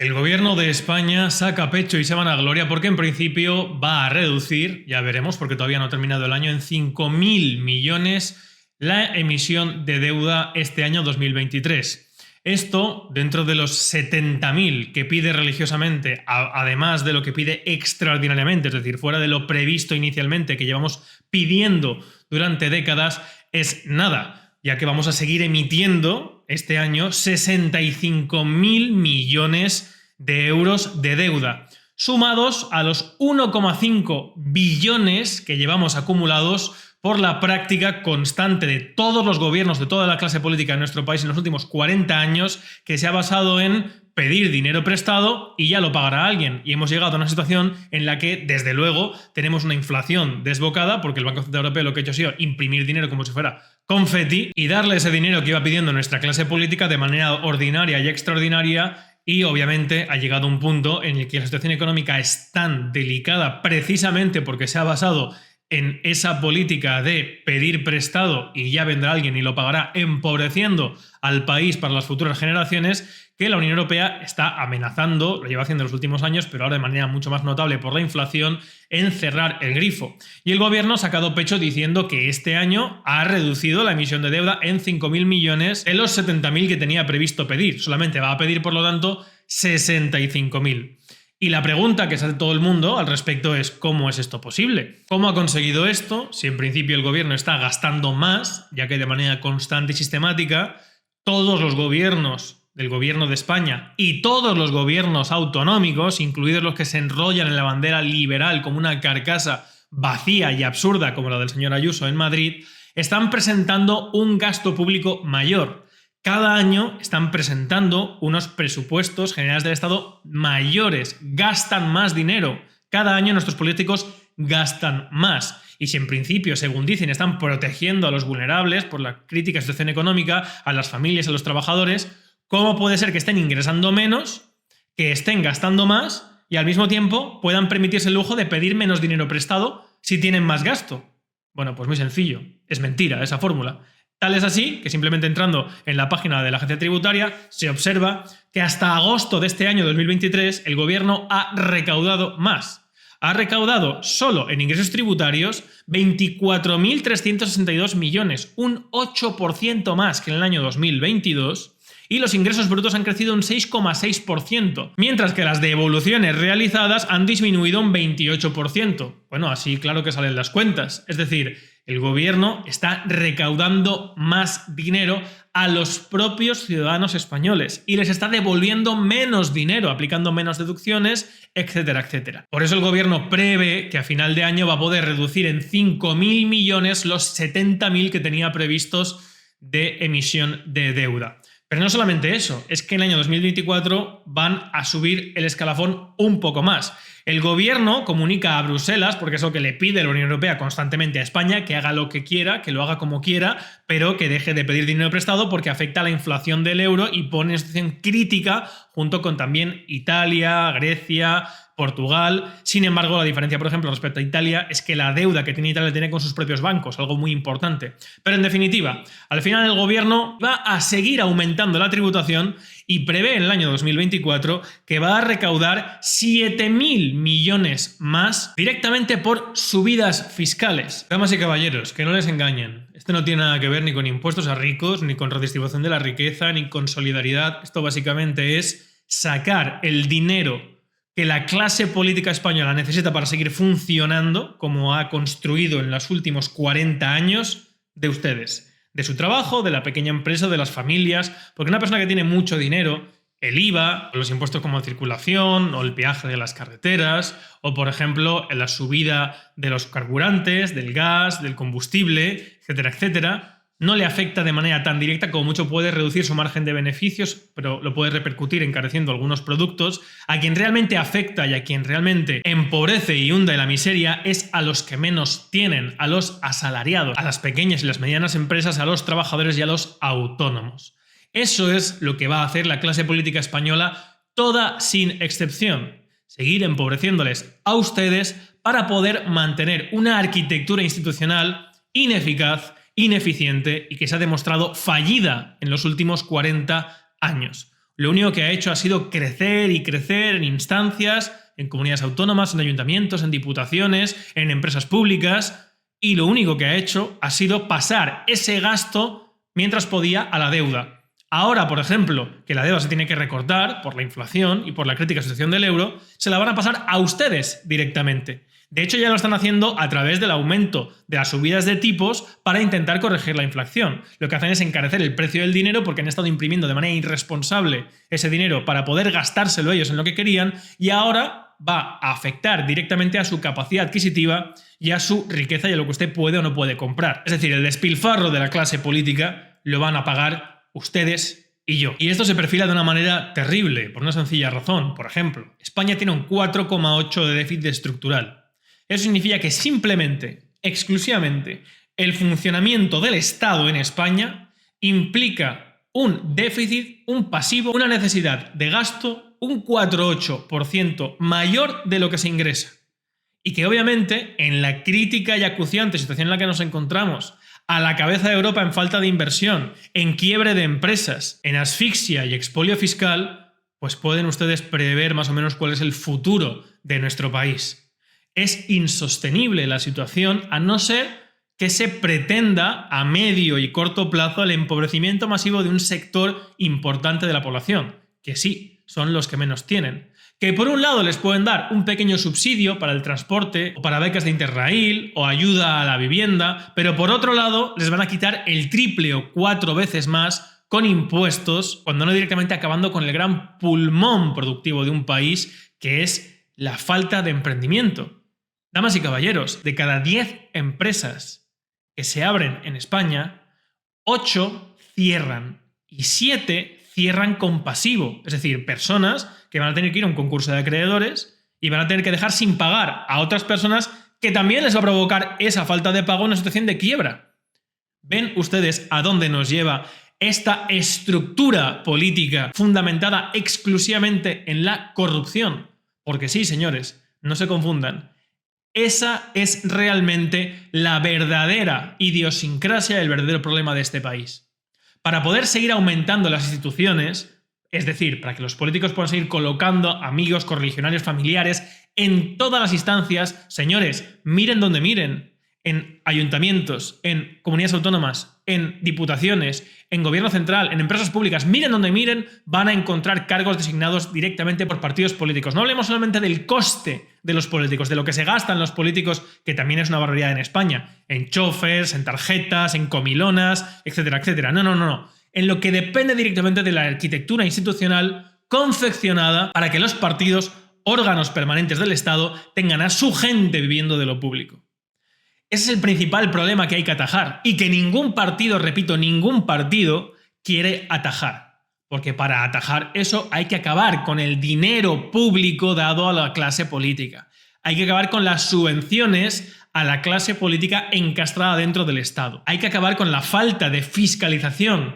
El gobierno de España saca pecho y se vanagloria porque en principio va a reducir, ya veremos porque todavía no ha terminado el año, en 5.000 millones la emisión de deuda este año 2023. Esto, dentro de los 70.000 que pide religiosamente, además de lo que pide extraordinariamente, es decir, fuera de lo previsto inicialmente que llevamos pidiendo durante décadas, es nada, ya que vamos a seguir emitiendo este año 65.000 millones de euros de deuda, sumados a los 1,5 billones que llevamos acumulados por la práctica constante de todos los gobiernos, de toda la clase política de nuestro país en los últimos 40 años, que se ha basado en pedir dinero prestado y ya lo pagará alguien. Y hemos llegado a una situación en la que, desde luego, tenemos una inflación desbocada, porque el Banco Central Europeo lo que ha hecho ha sido imprimir dinero como si fuera confeti y darle ese dinero que iba pidiendo nuestra clase política de manera ordinaria y extraordinaria. Y obviamente ha llegado un punto en el que la situación económica es tan delicada precisamente porque se ha basado en esa política de pedir prestado y ya vendrá alguien y lo pagará, empobreciendo al país para las futuras generaciones, que la Unión Europea está amenazando, lo lleva haciendo en los últimos años, pero ahora de manera mucho más notable por la inflación, en cerrar el grifo. Y el gobierno ha sacado pecho diciendo que este año ha reducido la emisión de deuda en 5.000 millones de los 70.000 que tenía previsto pedir. Solamente va a pedir, por lo tanto, 65.000. Y la pregunta que se hace todo el mundo al respecto es ¿cómo es esto posible? ¿Cómo ha conseguido esto si en principio el gobierno está gastando más, ya que de manera constante y sistemática todos los gobiernos del gobierno de España y todos los gobiernos autonómicos, incluidos los que se enrollan en la bandera liberal como una carcasa vacía y absurda como la del señor Ayuso en Madrid, están presentando un gasto público mayor? Cada año están presentando unos presupuestos generales del Estado mayores, gastan más dinero. Cada año nuestros políticos gastan más. Y si en principio, según dicen, están protegiendo a los vulnerables por la crítica situación económica, a las familias, a los trabajadores, ¿cómo puede ser que estén ingresando menos, que estén gastando más y al mismo tiempo puedan permitirse el lujo de pedir menos dinero prestado si tienen más gasto? Bueno, pues muy sencillo. Es mentira esa fórmula. Tal es así que simplemente entrando en la página de la agencia tributaria se observa que hasta agosto de este año 2023 el gobierno ha recaudado más. Ha recaudado solo en ingresos tributarios 24.362 millones, un 8% más que en el año 2022, y los ingresos brutos han crecido un 6,6%, mientras que las devoluciones realizadas han disminuido un 28%. Bueno, así claro que salen las cuentas. Es decir, el gobierno está recaudando más dinero a los propios ciudadanos españoles y les está devolviendo menos dinero, aplicando menos deducciones, etcétera, etcétera. Por eso el gobierno prevé que a final de año va a poder reducir en 5.000 millones los 70.000 que tenía previstos de emisión de deuda. Pero no solamente eso, es que en el año 2024 van a subir el escalafón un poco más. El gobierno comunica a Bruselas, porque es lo que le pide la Unión Europea constantemente a España, que haga lo que quiera, que lo haga como quiera, pero que deje de pedir dinero prestado porque afecta a la inflación del euro y pone en situación crítica junto con también Italia, Grecia, Portugal. Sin embargo, la diferencia, por ejemplo, respecto a Italia es que la deuda que tiene Italia tiene con sus propios bancos, algo muy importante. Pero en definitiva, al final el gobierno va a seguir aumentando la tributación y prevé en el año 2024 que va a recaudar 7.000 millones más directamente por subidas fiscales. Damas y caballeros, que no les engañen. Esto no tiene nada que ver ni con impuestos a ricos, ni con redistribución de la riqueza, ni con solidaridad. Esto básicamente es sacar el dinero que la clase política española necesita para seguir funcionando, como ha construido en los últimos 40 años, de ustedes. De su trabajo, de la pequeña empresa, de las familias, porque una persona que tiene mucho dinero, el IVA, los impuestos como circulación, o el peaje de las carreteras, o por ejemplo, la subida de los carburantes, del gas, del combustible, etcétera, etcétera, no le afecta de manera tan directa, como mucho puede reducir su margen de beneficios, pero lo puede repercutir encareciendo algunos productos. A quien realmente afecta y a quien realmente empobrece y hunde en la miseria es a los que menos tienen, a los asalariados, a las pequeñas y las medianas empresas, a los trabajadores y a los autónomos. Eso es lo que va a hacer la clase política española, toda sin excepción. Seguir empobreciéndoles a ustedes para poder mantener una arquitectura institucional ineficaz, ineficiente y que se ha demostrado fallida en los últimos 40 años. lo único que ha hecho ha sido crecer y crecer en instancias, en comunidades autónomas, en ayuntamientos, en diputaciones, en empresas públicas, y lo único que ha hecho ha sido pasar ese gasto mientras podía a la deuda. Ahora, por ejemplo, que la deuda se tiene que recortar por la inflación y por la crítica situación del euro, se la van a pasar a ustedes directamente. De hecho, ya lo están haciendo a través del aumento de las subidas de tipos para intentar corregir la inflación. Lo que hacen es encarecer el precio del dinero porque han estado imprimiendo de manera irresponsable ese dinero para poder gastárselo ellos en lo que querían, y ahora va a afectar directamente a su capacidad adquisitiva y a su riqueza y a lo que usted puede o no puede comprar. Es decir, el despilfarro de la clase política lo van a pagar ustedes y yo. Y esto se perfila de una manera terrible, por una sencilla razón. Por ejemplo, España tiene un 4,8 de déficit estructural. Eso significa que simplemente, exclusivamente, el funcionamiento del Estado en España implica un déficit, un pasivo, una necesidad de gasto un 4,8% mayor de lo que se ingresa. Y que obviamente, en la crítica y acuciante situación en la que nos encontramos, a la cabeza de Europa en falta de inversión, en quiebre de empresas, en asfixia y expolio fiscal, pues pueden ustedes prever más o menos cuál es el futuro de nuestro país. Es insostenible la situación a no ser que se pretenda a medio y corto plazo el empobrecimiento masivo de un sector importante de la población, que sí, son los que menos tienen. Que por un lado les pueden dar un pequeño subsidio para el transporte, o para becas de Interrail, o ayuda a la vivienda, pero por otro lado les van a quitar el triple o 4 veces más con impuestos, cuando no directamente acabando con el gran pulmón productivo de un país, que es la falta de emprendimiento. Damas y caballeros, de cada 10 empresas que se abren en España, 8 cierran y 7 cierran con pasivo. Es decir, personas que van a tener que ir a un concurso de acreedores y van a tener que dejar sin pagar a otras personas que también les va a provocar esa falta de pago en una situación de quiebra. ¿Ven ustedes a dónde nos lleva esta estructura política fundamentada exclusivamente en la corrupción? Porque sí, señores, no se confundan. Esa es realmente la verdadera idiosincrasia, el verdadero problema de este país. Para poder seguir aumentando las instituciones, es decir, para que los políticos puedan seguir colocando amigos, correligionarios, familiares en todas las instancias, señores, miren donde miren, en ayuntamientos, en comunidades autónomas, en diputaciones, en gobierno central, en empresas públicas, miren donde miren, van a encontrar cargos designados directamente por partidos políticos. No hablemos solamente del coste de los políticos, de lo que se gastan los políticos, que también es una barbaridad en España, en chofers, en tarjetas, en comilonas, etcétera, etcétera. No. En lo que depende directamente de la arquitectura institucional confeccionada para que los partidos, órganos permanentes del Estado, tengan a su gente viviendo de lo público. Ese es el principal problema que hay que atajar y que ningún partido, repito, ningún partido quiere atajar. Porque para atajar eso hay que acabar con el dinero público dado a la clase política. Hay que acabar con las subvenciones a la clase política encastrada dentro del Estado. Hay que acabar con la falta de fiscalización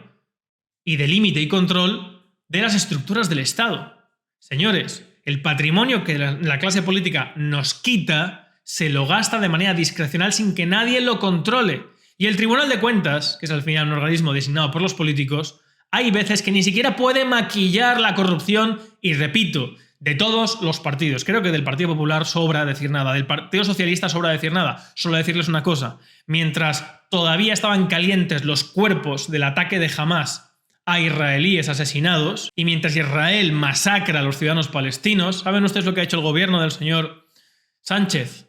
y de límite y control de las estructuras del Estado. Señores, el patrimonio que la clase política nos quita se lo gasta de manera discrecional sin que nadie lo controle. Y el Tribunal de Cuentas, que es al final un organismo designado por los políticos, hay veces que ni siquiera puede maquillar la corrupción, y repito, de todos los partidos. Creo que del Partido Popular sobra decir nada, del Partido Socialista sobra decir nada. Solo decirles una cosa: mientras todavía estaban calientes los cuerpos del ataque de Hamás a israelíes asesinados, y mientras Israel masacra a los ciudadanos palestinos, ¿saben ustedes lo que ha hecho el gobierno del señor Sánchez?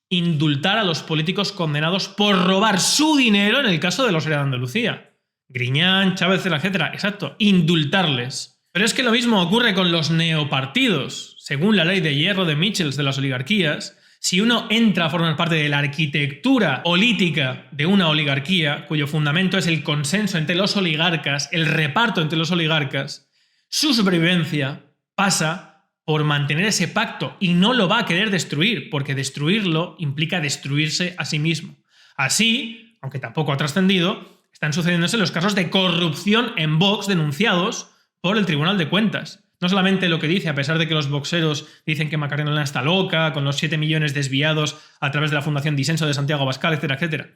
Indultar a los políticos condenados por robar su dinero en el caso de los Herederos de Andalucía. Griñán, Chávez, etcétera. Exacto, indultarles. Pero es que lo mismo ocurre con los neopartidos. Según la ley de hierro de Michels de las oligarquías, si uno entra a formar parte de la arquitectura política de una oligarquía, cuyo fundamento es el consenso entre los oligarcas, el reparto entre los oligarcas, su supervivencia pasa por mantener ese pacto, y no lo va a querer destruir, porque destruirlo implica destruirse a sí mismo. Así, aunque tampoco ha trascendido, están sucediéndose los casos de corrupción en Vox denunciados por el Tribunal de Cuentas. No solamente lo que dice, a pesar de que los voxeros dicen que Macarena Olona está loca, con los 7 millones desviados a través de la Fundación Disenso de Santiago Abascal, etcétera, etcétera.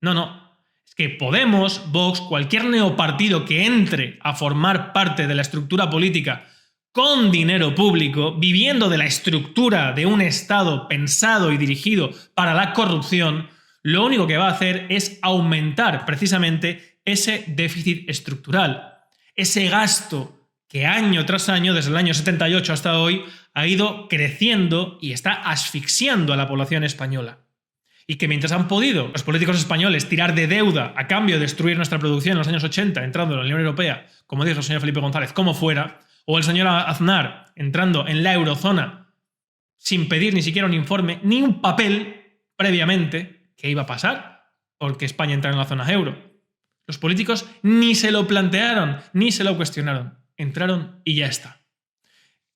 No. Es que Podemos, Vox, cualquier neopartido que entre a formar parte de la estructura política con dinero público, viviendo de la estructura de un Estado pensado y dirigido para la corrupción, lo único que va a hacer es aumentar precisamente ese déficit estructural, ese gasto que año tras año, desde el año 78 hasta hoy, ha ido creciendo y está asfixiando a la población española. Y que mientras han podido los políticos españoles tirar de deuda a cambio de destruir nuestra producción en los años 80, entrando en la Unión Europea, como dijo el señor Felipe González, como fuera, o el señor Aznar entrando en la eurozona sin pedir ni siquiera un informe, ni un papel previamente, ¿qué iba a pasar? Porque España entra en la zona euro. Los políticos ni se lo plantearon, ni se lo cuestionaron. Entraron y ya está.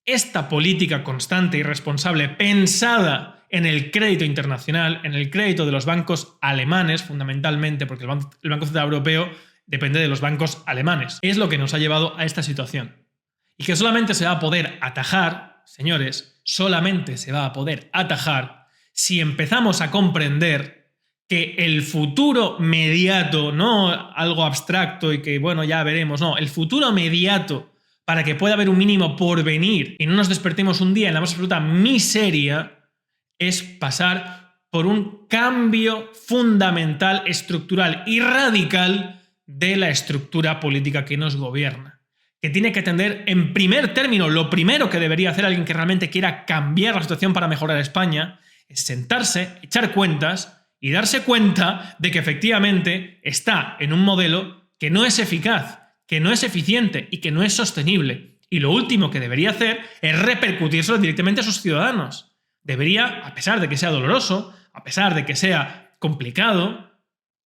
Esta política constante y responsable pensada en el crédito internacional, en el crédito de los bancos alemanes, fundamentalmente, porque el Banco Central Europeo depende de los bancos alemanes, es lo que nos ha llevado a esta situación. Y que solamente se va a poder atajar, señores, solamente se va a poder atajar si empezamos a comprender que el futuro mediato, no algo abstracto y que, bueno, ya veremos, no, el futuro mediato para que pueda haber un mínimo porvenir y no nos despertemos un día en la más absoluta miseria, es pasar por un cambio fundamental, estructural y radical de la estructura política que nos gobierna. Que tiene que atender, en primer término, lo primero que debería hacer alguien que realmente quiera cambiar la situación para mejorar España, es sentarse, echar cuentas y darse cuenta de que efectivamente está en un modelo que no es eficaz, que no es eficiente y que no es sostenible. Y lo último que debería hacer es repercutírselo directamente a sus ciudadanos. Debería, a pesar de que sea doloroso, a pesar de que sea complicado,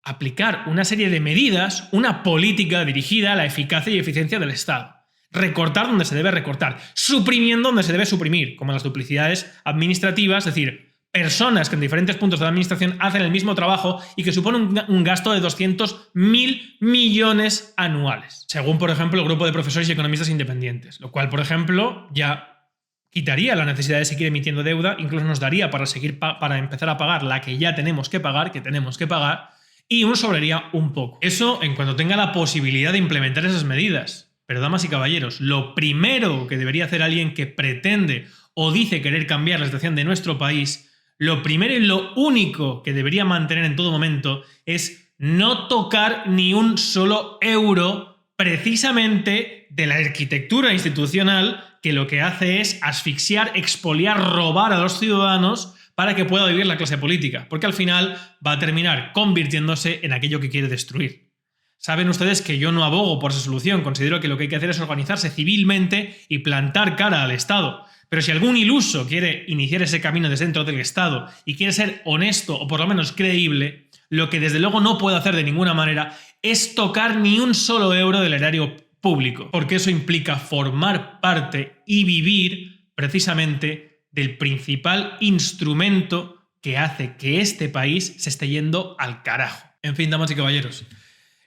aplicar una serie de medidas, una política dirigida a la eficacia y eficiencia del Estado. Recortar donde se debe recortar, suprimiendo donde se debe suprimir, como las duplicidades administrativas, es decir, personas que en diferentes puntos de la administración hacen el mismo trabajo y que suponen un gasto de 200.000 millones anuales, según, por ejemplo, el grupo de profesores y economistas independientes, lo cual, por ejemplo, ya quitaría la necesidad de seguir emitiendo deuda, incluso nos daría para empezar a pagar la que ya tenemos que pagar, y uno sobraría un poco. Eso en cuanto tenga la posibilidad de implementar esas medidas. Pero, damas y caballeros, lo primero que debería hacer alguien que pretende o dice querer cambiar la situación de nuestro país, lo primero y lo único que debería mantener en todo momento es no tocar ni un solo euro precisamente de la arquitectura institucional que lo que hace es asfixiar, expoliar, robar a los ciudadanos para que pueda vivir la clase política, porque al final va a terminar convirtiéndose en aquello que quiere destruir. Saben ustedes que yo no abogo por esa solución, considero que lo que hay que hacer es organizarse civilmente y plantar cara al Estado. Pero si algún iluso quiere iniciar ese camino desde dentro del Estado y quiere ser honesto o por lo menos creíble, lo que desde luego no puede hacer de ninguna manera es tocar ni un solo euro del erario público, porque eso implica formar parte y vivir precisamente del principal instrumento que hace que este país se esté yendo al carajo. En fin, damas y caballeros,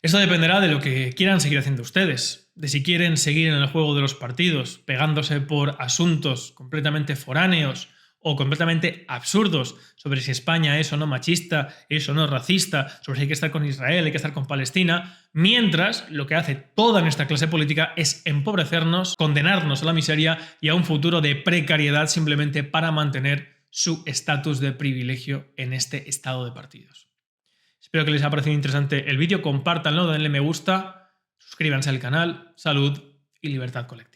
esto dependerá de lo que quieran seguir haciendo ustedes, de si quieren seguir en el juego de los partidos, pegándose por asuntos completamente foráneos o completamente absurdos sobre si España es o no machista, es o no racista, sobre si hay que estar con Israel, hay que estar con Palestina, mientras lo que hace toda nuestra clase política es empobrecernos, condenarnos a la miseria y a un futuro de precariedad simplemente para mantener su estatus de privilegio en este estado de partidos. Espero que les haya parecido interesante el vídeo, compártanlo, denle me gusta, suscríbanse al canal, salud y libertad colectiva.